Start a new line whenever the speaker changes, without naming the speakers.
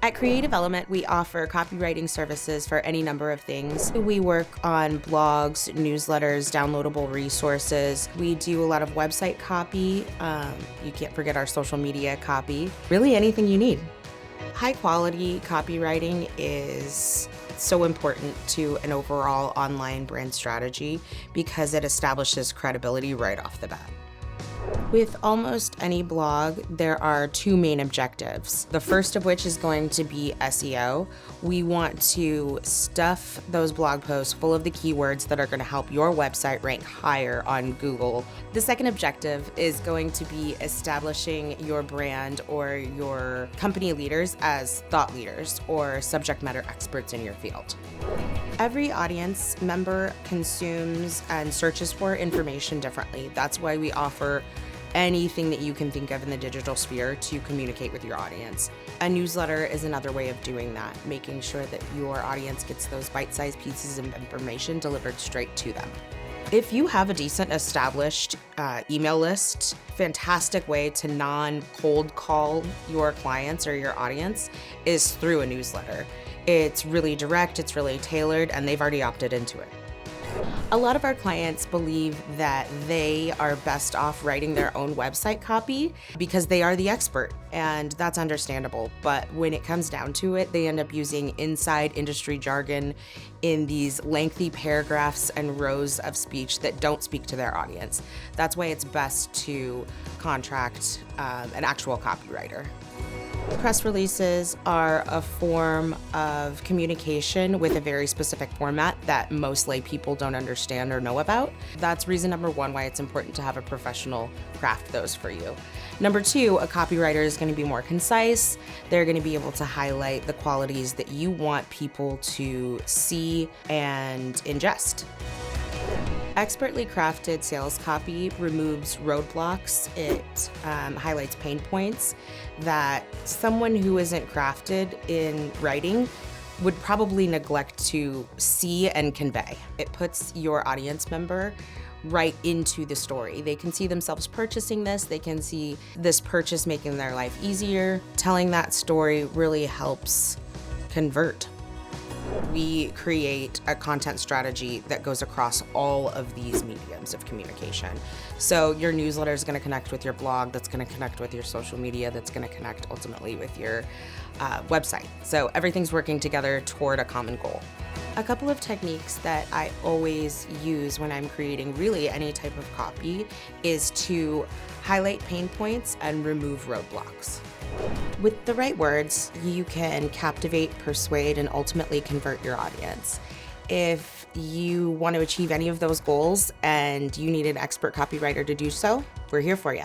At KreativElement, we offer copywriting services for any number of things. We work on blogs, newsletters, downloadable resources. We do a lot of website copy. You can't forget our social media copy. Really anything you need. High quality copywriting is so important to an overall online brand strategy because it establishes credibility right off the bat. With almost any blog, there are two main objectives. The first of which is going to be SEO. We want to stuff those blog posts full of the keywords that are going to help your website rank higher on Google. The second objective is going to be establishing your brand or your company leaders as thought leaders or subject matter experts in your field. Every audience member consumes and searches for information differently. That's why we offer anything that you can think of in the digital sphere to communicate with your audience. A newsletter is another way of doing that, making sure that your audience gets those bite-sized pieces of information delivered straight to them. If you have a decent established email list, fantastic way to non-cold call your clients or your audience is through a newsletter. It's really direct, it's really tailored, and they've already opted into it. A lot of our clients believe that they are best off writing their own website copy because they are the expert, and that's understandable. But when it comes down to it, they end up using inside industry jargon in these lengthy paragraphs and rows of speech that don't speak to their audience. That's why it's best to contract an actual copywriter. Press releases are a form of communication with a very specific format that most lay people don't understand or know about. That's reason number one why it's important to have a professional craft those for you. Number two, a copywriter is going to be more concise. They're going to be able to highlight the qualities that you want people to see and ingest. Expertly crafted sales copy removes roadblocks. It highlights pain points that someone who isn't crafted in writing would probably neglect to see and convey. It puts your audience member right into the story. They can see themselves purchasing this. They can see this purchase making their life easier. Telling that story really helps convert. We create a content strategy that goes across all of these mediums of communication. So your newsletter is going to connect with your blog, that's going to connect with your social media, that's going to connect ultimately with your website. So everything's working together toward a common goal. A couple of techniques that I always use when I'm creating really any type of copy is to highlight pain points and remove roadblocks. With the right words, you can captivate, persuade, and ultimately convert your audience. If you want to achieve any of those goals and you need an expert copywriter to do so, we're here for you.